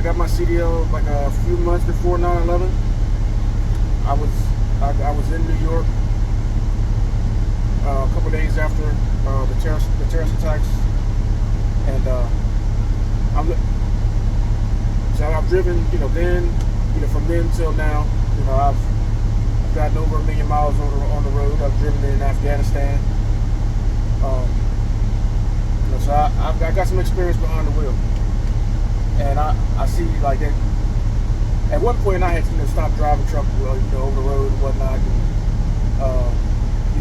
got my CDL like a few months before 9/11. I was in New York a couple days after the terrorist attacks, and I'm so I've driven, from then till now. I've gotten over 1 million miles on the road. I've driven in Afghanistan. So I got some experience behind the wheel, and I see like that. At one point, I had to stop driving truck, over the road and whatnot, and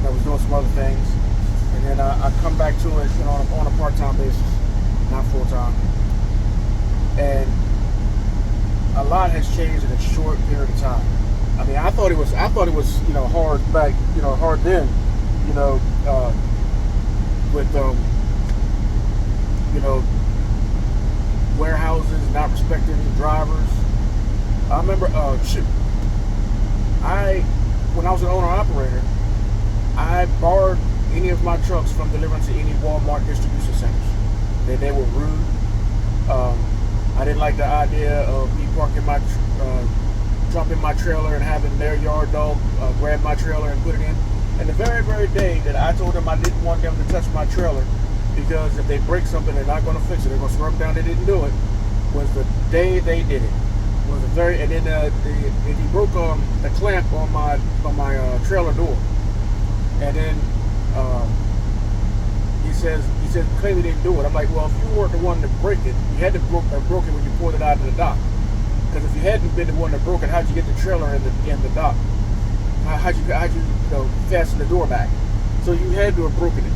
was doing some other things, and then I come back to it, on a part-time basis, not full-time, and a lot has changed in a short period of time. I mean, I thought it was hard back, hard then, with warehouses not respecting drivers. I remember, when I was an owner-operator, I borrowed any of my trucks from delivering to any Walmart distribution centers. They were rude. I didn't like the idea of me jumping my trailer and having their yard dog grab my trailer and put it in. And the very, very day that I told them I didn't want them to touch my trailer, because if they break something, they're not going to fix it. They're going to swerve down. They didn't do it. Was the day they did it. And then he broke the clamp on my trailer door. And then he says clearly didn't do it. I'm like, well, if you weren't the one to break it, you had to broke it when you pulled it out of the dock. Because if you hadn't been the one that broke it, how'd you get the trailer in the dock? How'd you fasten the door back? So you had to have broken it.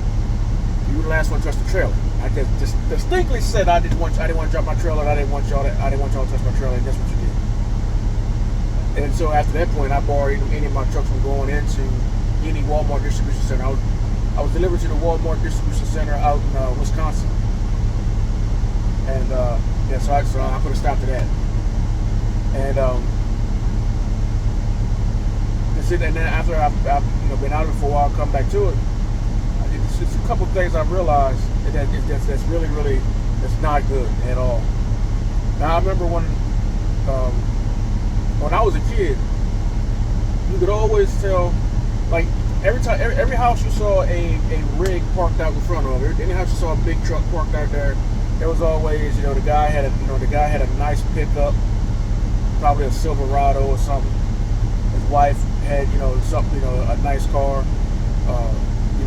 You were the last one to touch the trailer. I just distinctly said I didn't want to drop my trailer. I didn't want y'all to touch my trailer. And that's what you did. And so after that point, I borrowed any of my trucks from going into any Walmart distribution center. I was delivered to the Walmart distribution center out in Wisconsin, and so I put a stop to that. And and then after I've been out of it for a while, come back to it. It's a couple of things I realized that's really, really, it's not good at all. Now I remember when I was a kid, you could always tell, like every house you saw a rig parked out in front of it. Any house you saw a big truck parked out there was always, the guy had a nice pickup, probably a Silverado or something. His wife had, a nice car.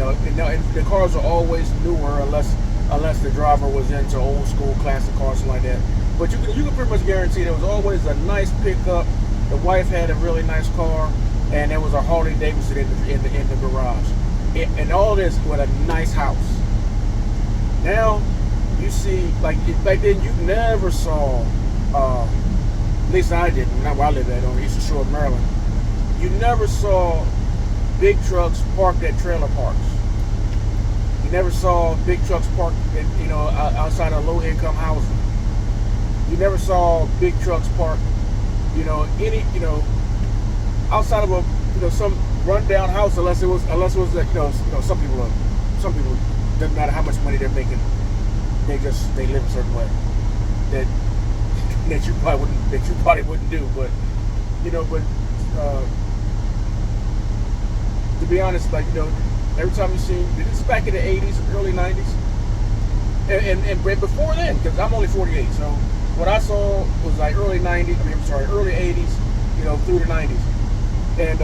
And the cars are always newer unless the driver was into old school classic cars, something like that. But you can pretty much guarantee there was always a nice pickup. The wife had a really nice car, and there was a Harley Davidson in the garage. And all this with a nice house. Now you see, like back then, you never saw. At least I didn't. Not where I lived at, on the Eastern Shore of Maryland. You never saw big trucks parked at trailer parks. You never saw big trucks parked, outside of low-income housing. You never saw big trucks parked, outside of some rundown house, unless it was like, some people doesn't matter how much money they're making, they live a certain way that you probably wouldn't do, but to be honest, like, every time you see, this is back in the 80s, early 90s, and before then, because I'm only 48, so what I saw was like early 80s, through the 90s, and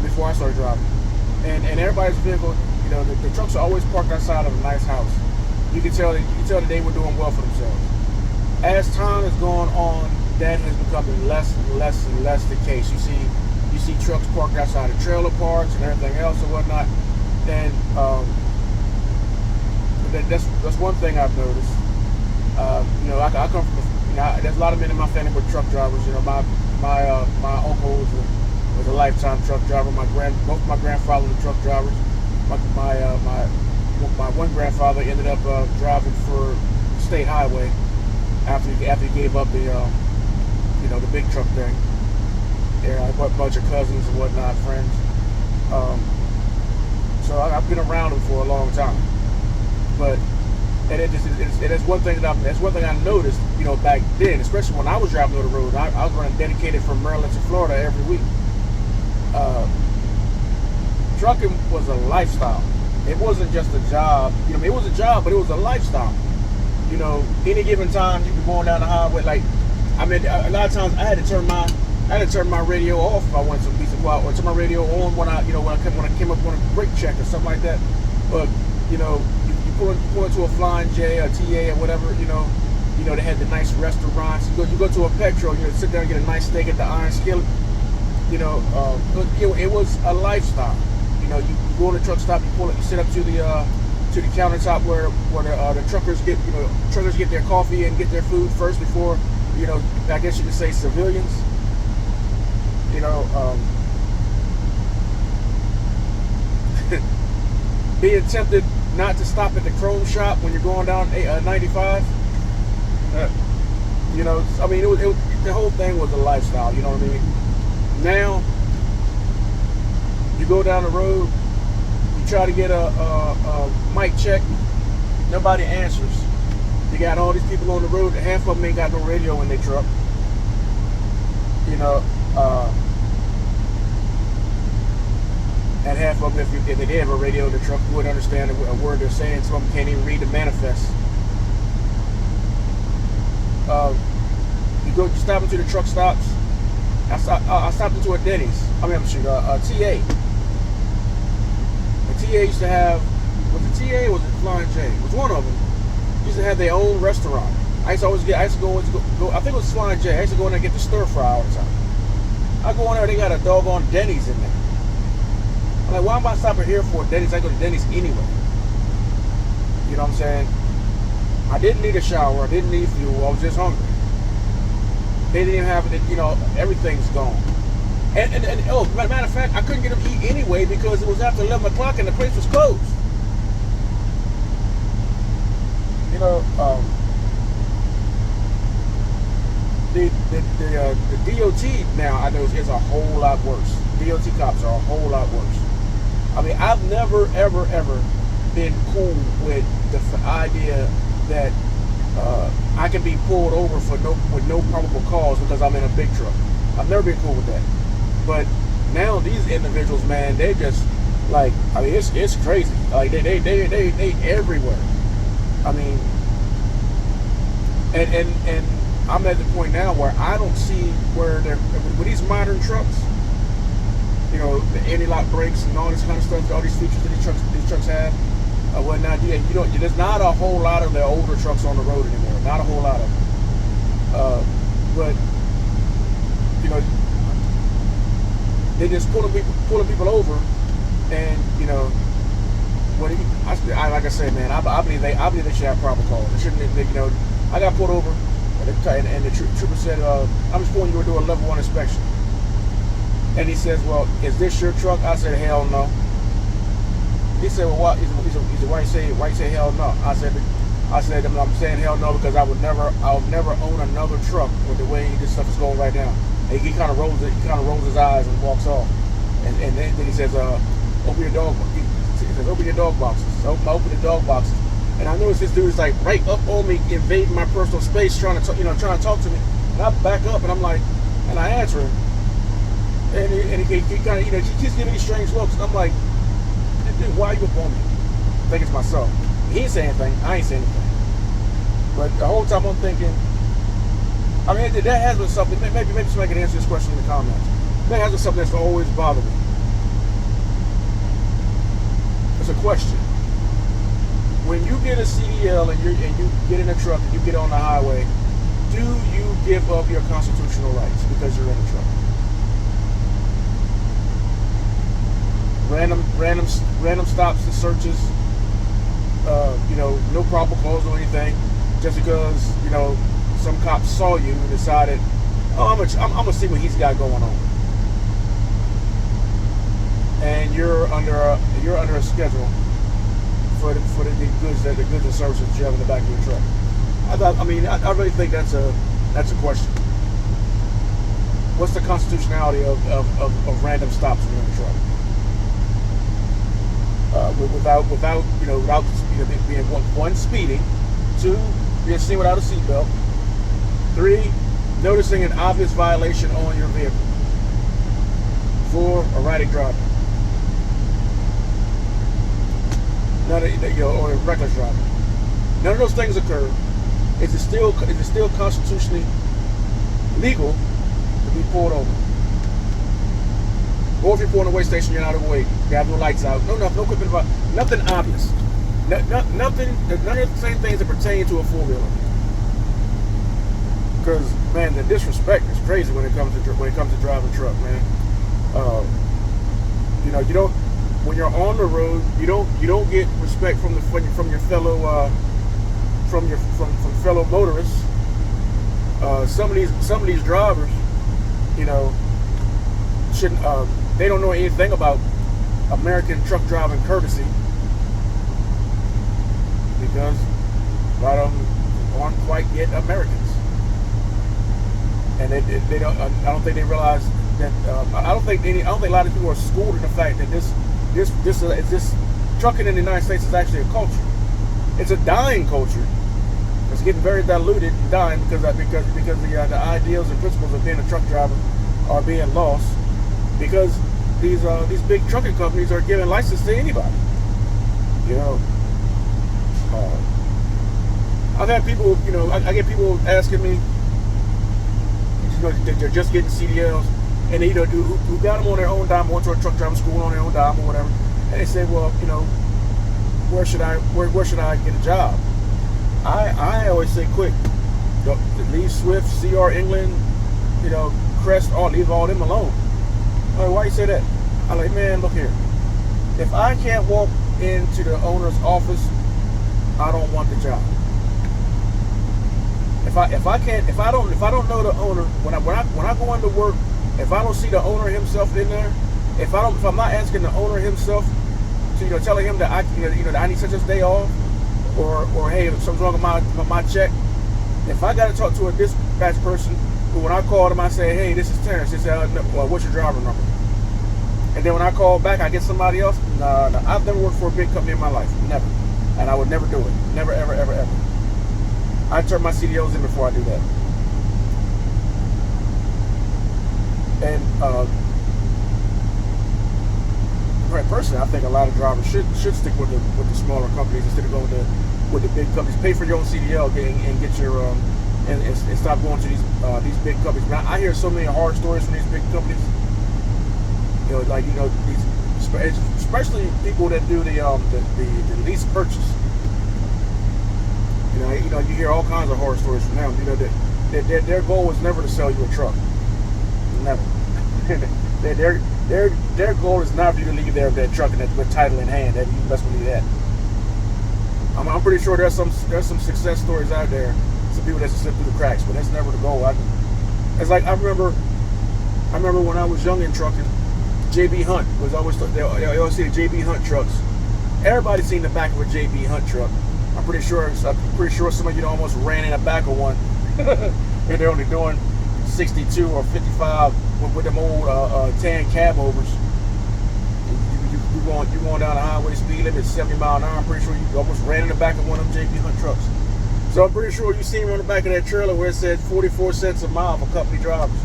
before I started driving, and everybody's vehicle, the trucks are always parked outside of a nice house. You can tell that they were doing well for themselves. As time has gone on, that has become less and less the case. You see trucks parked outside of trailer parks and everything else and whatnot. And that's one thing I've noticed. I come from, there's a lot of men in my family were truck drivers. My uncle was a lifetime truck driver. Both my grandfather were truck drivers. My one grandfather ended up driving for state highway after he gave up the big truck thing. Yeah, I got a bunch of cousins and whatnot, friends. So I've been around them for a long time. But And that's one thing I noticed, back then, especially when I was driving on the road. I was running dedicated from Maryland to Florida every week. Trucking was a lifestyle. It wasn't just a job. It was a job, but it was a lifestyle. Any given time you could go going down the highway. Like, a lot of times I had to turn my radio off if I wanted some decent quiet, or turn my radio on when I came up on a brake check or something like that. But you pull into a Flying J or TA or whatever. They had the nice restaurants. You go to a Petro, sit down and get a nice steak at the Iron Skillet. It was a lifestyle. You go to the truck stop, you sit up to the countertop where the truckers get their coffee and get their food first before, I guess you could say, civilians. Being tempted not to stop at the Chrome shop when you're going down 95. The whole thing was a lifestyle. You know what I mean? Now, you go down the road, you try to get a mic check, nobody answers. You got all these people on the road, half of them ain't got no radio in their truck. And half of them, if they did have a radio in the truck, you wouldn't understand a word they're saying. Some of them can't even read the manifest. You stop into the truck stops. I stopped into a Denny's. A TA. A TA used to have, was it TA or was it Flying J? It was one of them. Used to have their own restaurant. I used to go, I think it was Flying J. I used to go in there and get the stir fry all the time. I go in there, they got a doggone Denny's in there. I'm like, why am I stopping here for a Denny's? I go to Denny's anyway. You know what I'm saying? I didn't need a shower. I didn't need fuel. I was just hungry. They didn't even have it. Everything's gone. And matter of fact, I couldn't get them to eat anyway because it was after 11 o'clock and the place was closed. The DOT now, I know, is a whole lot worse. DOT cops are a whole lot worse. I've never, ever, ever been cool with the idea that I can be pulled over with no probable cause because I'm in a big truck. I've never been cool with that. But now these individuals, man, they just it's crazy. Like they everywhere. And I'm at the point now where I don't see where they're with these modern trucks. The anti-lock brakes and all this kind of stuff, all these features that these trucks have. Whatnot. There's not a whole lot of the older trucks on the road anymore. Not a whole lot of them. But they just pulling people over, and like I said, man, I believe they should have probable cause. They shouldn't. I got pulled over, and the trooper said, "I'm just pulling you to do a level 1 inspection." And he says, "Well, is this your truck?" I said, "Hell no." He said, "Well, what?" He said, "Why you say hell no?" I said, "I'm saying hell no because I'll never own another truck with the way this stuff is going right now." And he kind of rolls his eyes and walks off. And then he says, "Open your dog." He says, "Open your dog boxes." So I open the dog boxes, and I noticed this dude is like right up on me, invading my personal space, trying to talk to me. And I back up, and I'm like, and I answer him, and he kind of he keeps giving me strange looks, and I'm like, "Dude, why are you up on me?" I think it's myself. He ain't saying anything. I ain't saying anything. But the whole time I'm thinking, that has been something. Maybe somebody can answer this question in the comments. That has been something that's always bothered me. It's a question. When you get a CDL and you get in a truck and you get on the highway, do you give up your constitutional rights because you're in a truck? Random stops and searches, no probable cause or anything, just because some cops saw you and decided, I'm gonna see what he's got going on, and you're under a schedule for the goods and services that you have in the back of your truck. I really think that's a question. What's the constitutionality of random stops when you're in a truck? Without being one speeding, 2, being seen without a seatbelt. 3, noticing an obvious violation on your vehicle. 4, erratic driving. None of, or reckless driving. None of those things occur. Is it still constitutionally legal to be pulled over? Or if you're pulling a way station, you're not overweight. You have no lights out. No equipment, nothing obvious. Nothing. None of the same things that pertain to a four-wheeler. Because man, the disrespect is crazy when it comes to driving a truck, man. You don't. When you're on the road, you don't get respect from your fellow fellow motorists. Some of these drivers, shouldn't. They don't know anything about American truck driving courtesy because a lot of them aren't quite yet Americans, and they don't. I don't think they realize that. I don't think a lot of people are schooled in the fact that this trucking in the United States is actually a culture. It's a dying culture. It's getting very diluted and dying because the ideals and principles of being a truck driver are being lost because these big trucking companies are giving license to anybody. I've had people, I get people asking me, they're just getting CDLs, and they who got them on their own dime, went to a truck driving school on their own dime or whatever, and they say, well, where should I get a job? I always say, quick, leave Swift, CR England, Crest, leave all them alone. I'm like, why you say that? I'm like, man, look here. If I can't walk into the owner's office, I don't want the job. If I don't know the owner, when I go into work, if I don't see the owner himself in there, if I'm not asking the owner himself to telling him that I need such a day off, or hey, if something's wrong with my check, if I got to talk to a dispatch person who, when I call them, I say, hey, this is Terrence. They say, well, what's your driver number? And then when I call back, I get somebody else. No, I've never worked for a big company in my life, never, and I would never do it, never, ever, ever, ever. I turn my CDLs in before I do that. And personally, I think a lot of drivers should stick with the smaller companies instead of going with the big companies. Pay for your own CDL and get your and stop going to these big companies. But I hear so many horror stories from these big companies. These, especially people that do the lease purchase. You hear all kinds of horror stories from them. Their goal was never to sell you a truck. Never. Their goal is not for you to leave there with that truck and with title in hand. That you best believe that. I'm pretty sure there's some success stories out there. Some people that slip through the cracks, but that's never the goal. I remember when I was young in trucking, JB Hunt was always they always see the JB Hunt trucks. Everybody seen the back of a JB Hunt truck. I'm pretty sure some of you almost ran in the back of one, and they're only doing 62 or 55 with them old tan cab overs. You going down the highway speed limit 70 miles an hour. I'm pretty sure you almost ran in the back of one of them JB Hunt trucks. So I'm pretty sure you seen on the back of that trailer where it said 44 cents a mile for company drivers.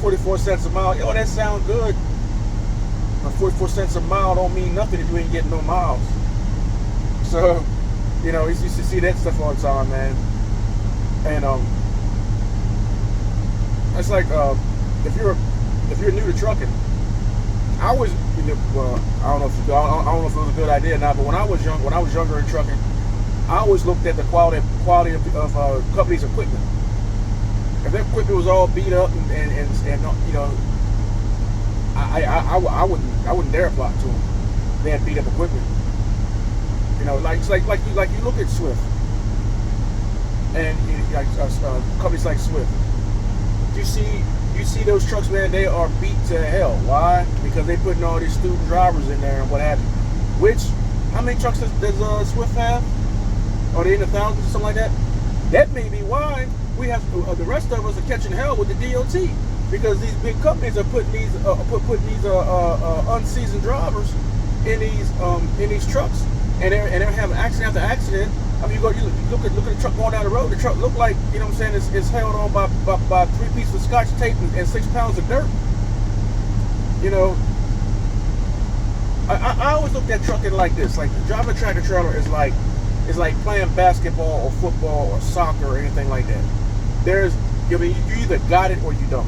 44 cents a mile. That sounds good. But 44 cents a mile don't mean nothing if you ain't getting no miles. So, you used to see that stuff all the time, man. And it's like if you're new to trucking, I always, I don't know if it was a good idea or not, but when I was younger in trucking, I always looked at the quality of companies' equipment. If their equipment was all beat up and I wouldn't dare apply to them. They had beat up equipment. Like you look at Swift and companies like Swift. You see those trucks, man. They are beat to hell. Why? Because they putting all these student drivers in there and what have you. How many trucks does Swift have? Are they in the thousands or something like that? That may be why we have the rest of us are catching hell with the DOT, because these big companies are putting these unseasoned drivers in these trucks, and they're having accident after accident. I mean, you look at the truck going down the road. The truck look like, you know what I'm saying, it's held on by 3 pieces of Scotch tape and 6 pounds of dirt. You know, I always look at trucking like this. Like, driving a tractor trailer is like playing basketball or football or soccer or anything like that. I mean, you either got it or you don't.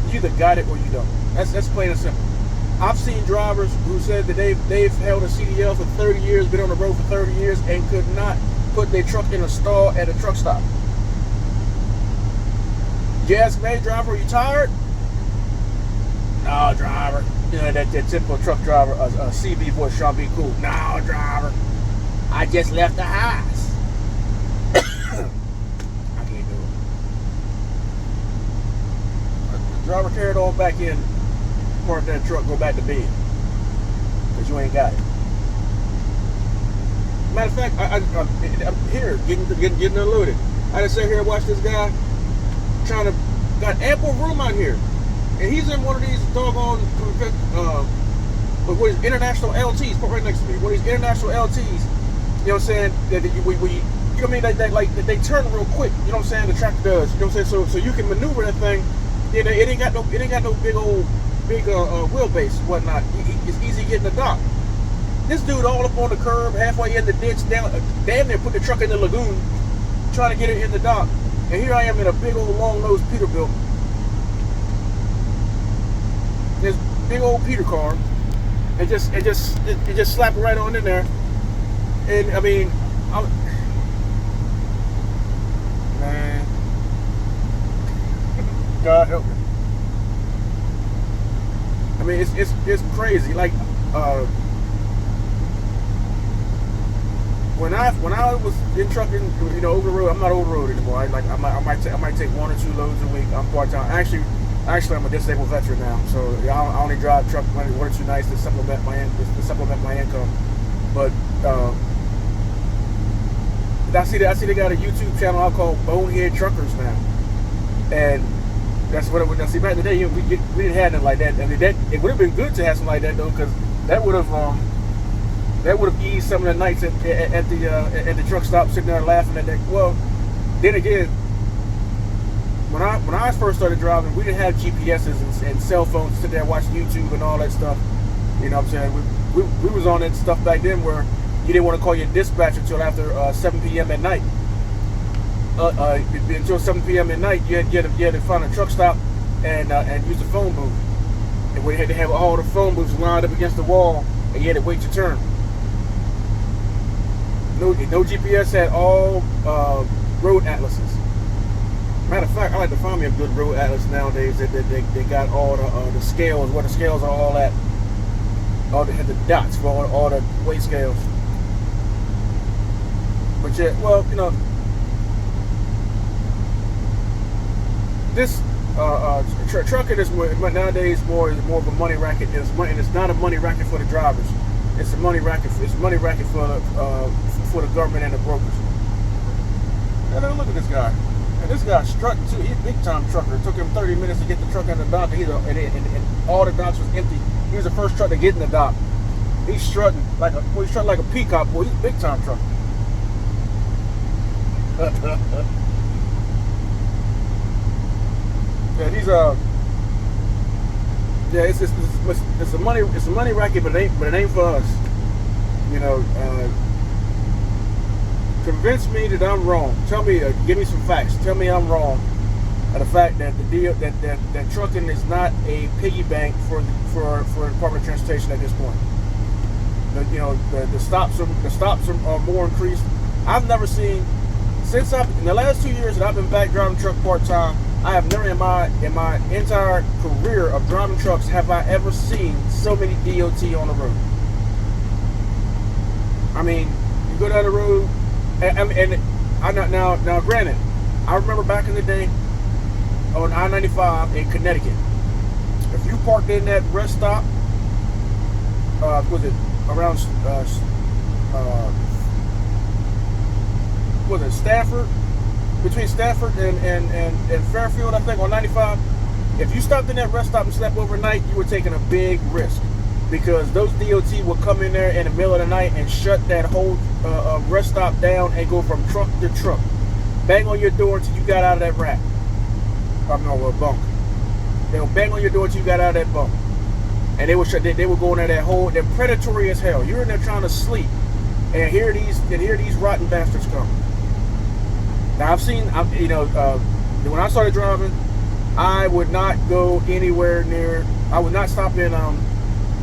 You either got it or you don't. That's plain and simple. I've seen drivers who said that they've held a CDL for 30 years, been on the road for 30 years, and could not put their truck in a stall at a truck stop. You ask me, hey, driver, are you tired? No, driver. You know, that typical truck driver, CB voice, Sean B. Cool. No, driver. I just left the house. I can't do it. The driver carried on back in, park that truck, go back to bed. Because you ain't got it. Matter of fact, I'm here, getting unloaded. I just sit here and watch this guy got ample room out here. And he's in one of these doggone, what is international LTs, put right next to me. One of these international LTs, you know what I'm saying, that you know what I mean, they turn real quick, you know what I'm saying, the tractor does, you know what I'm saying, so you can maneuver that thing. It ain't got no big wheelbase, whatnot. It's easy getting the dock. This dude all up on the curb, halfway in the ditch, damn near put the truck in the lagoon, trying to get it in the dock. And here I am in a big old long-nosed Peterbilt. This big old Peter car, and just slapped it right on in there. And I mean, man, God help me. I mean, it's crazy. Like, when I was in trucking, you know, over the road, I'm not over the road anymore. I might take 1 or 2 loads a week. I'm part time. Actually, I'm a disabled veteran now, so I only drive truck 1 or 2 nights to supplement my income. But I see they got a YouTube channel I call Bonehead Truckers now, and that's what it would. See, back in the day, we didn't have nothing like that. I mean, it would have been good to have something like that though, because that would have eased some of the nights at the truck stop, sitting there laughing at that. Well, then again, when I first started driving, we didn't have GPSs and cell phones to sit there and watch YouTube and all that stuff. You know what I'm saying? We was on that stuff back then where you didn't want to call your dispatcher until after 7 p.m. at night. Until 7 p.m. at night, you had to find a truck stop and use the phone booth. And we had to have all the phone booths lined up against the wall, and you had to wait your turn. No GPS, had all road atlases. Matter of fact, I like to find me a good road atlas nowadays that they got all the scales, where the scales are all at. They had the dots for all the weight scales. But yeah, well, you know, this trucking is nowadays more of a money racket. It's not a money racket for the drivers. It's a money racket. It's a money racket for the government and the brokers. Now look at this guy. And this guy's strutting too. He's a big time trucker. It took him 30 minutes to get the truck in the dock. And all the docks was empty. He was the first truck to get in the dock. He's strutting like a peacock, boy. He's a big time trucker. Yeah, it's a money racket, but it ain't for us. You know, convince me that I'm wrong. Tell me, give me some facts. Tell me I'm wrong. And the fact that that trucking is not a piggy bank for the Department of Transportation at this point. You know, the stops are more increased. I've never seen in the last 2 years that I've been back driving truck part time. I have never in my entire career of driving trucks have I ever seen so many DOT on the road. I mean, you go down the road, now granted, I remember back in the day on I-95 in Connecticut, if you parked in that rest stop, was it around was it Stafford? Between Stafford and Fairfield, I think, on 95. If you stopped in that rest stop and slept overnight, you were taking a big risk. because those DOT would come in there in the middle of the night and shut that whole rest stop down and go from truck to truck, bang on your door until you got out of that rack. Bunk. They would bang on your door until you got out of that bunk, and they would go in there that whole. They're predatory as hell. You're in there trying to sleep, and here these rotten bastards come. Now I've seen, when I started driving, I would not go anywhere near. I would not stop in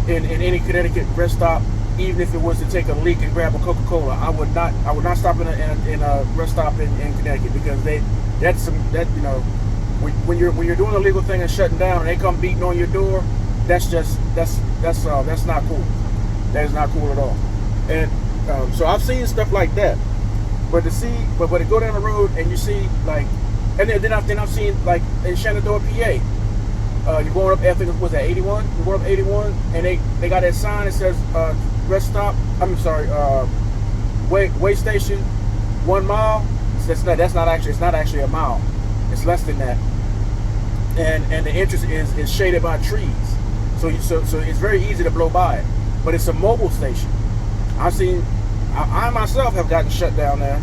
any Connecticut rest stop, even if it was to take a leak and grab a Coca-Cola. I would not stop in a rest stop in Connecticut, because when you're doing a legal thing and shutting down and they come beating on your door, that's not cool. That is not cool at all. And so I've seen stuff like that. But to go down the road and you see, like, and then I've seen, like, in Shenandoah, PA, you're going up, I think it was at 81. You're going up 81, and they got that sign that says rest stop. Way station, 1 mile. It's not actually a mile. It's less than that. And the entrance is shaded by trees, so it's very easy to blow by it. But it's a mobile station. I myself have gotten shut down there,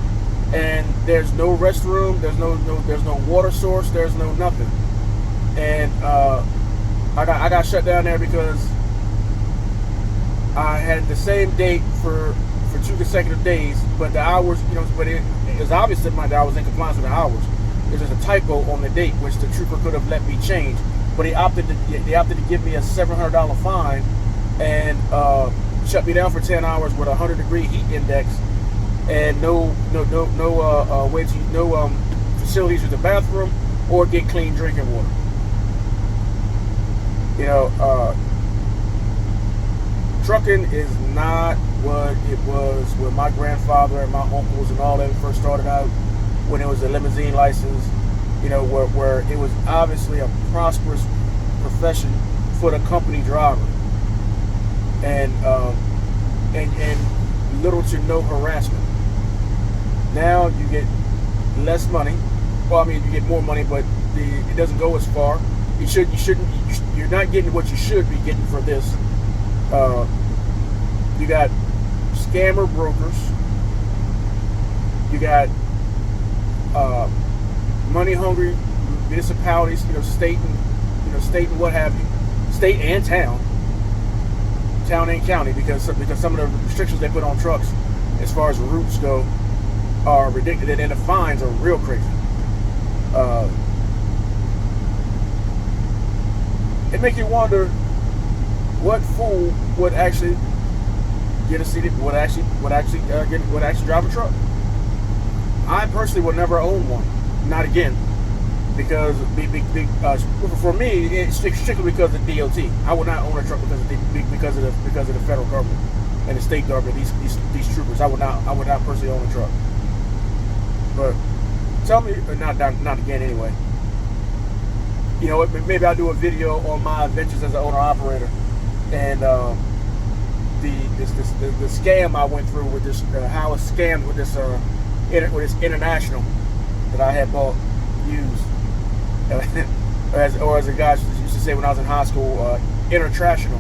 and there's no restroom, there's no water source, there's no nothing. And I got shut down there because I had the same date for 2 consecutive days, but the hours, but it was obvious that I was in compliance with the hours. There's just a typo on the date, which the trooper could have let me change, but they opted to give me a $700 fine and shut me down for 10 hours with a 100-degree heat index, and no facilities with the bathroom or get clean drinking water. Trucking is not what it was when my grandfather and my uncles and all them first started out, when it was a limousine license, where it was obviously a prosperous profession for the company driver, and little to no harassment. Now you get less money. Well, I mean, you get more money, but it doesn't go as far. You're not getting what you should be getting for this. You got scammer brokers. You got money-hungry municipalities, state and what have you, state and town and county, because some of the restrictions they put on trucks as far as routes go are ridiculous, and the fines are real crazy. It makes you wonder what fool would actually get a seat, would actually drive a truck. I personally would never own one, not again, because for me it's strictly because of the DOT. I would not own a truck because of the federal government and the state government. These troopers, I would not personally own a truck. But tell me, not again anyway. Maybe I'll do a video on my adventures as an owner operator, and the scam I went through with this, how I scammed with this international that I had bought used, or as a guy used to say when I was in high school, international.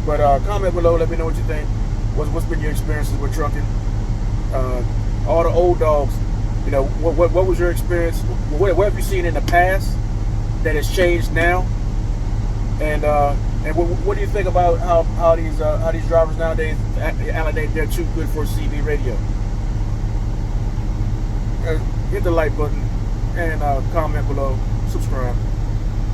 But comment below, let me know what you think. What's been your experiences with trucking? All the old dogs, what was your experience? What have you seen in the past that has changed now? And what do you think about how these drivers nowadays act like they're too good for CB radio? Hit the like button and comment below, subscribe.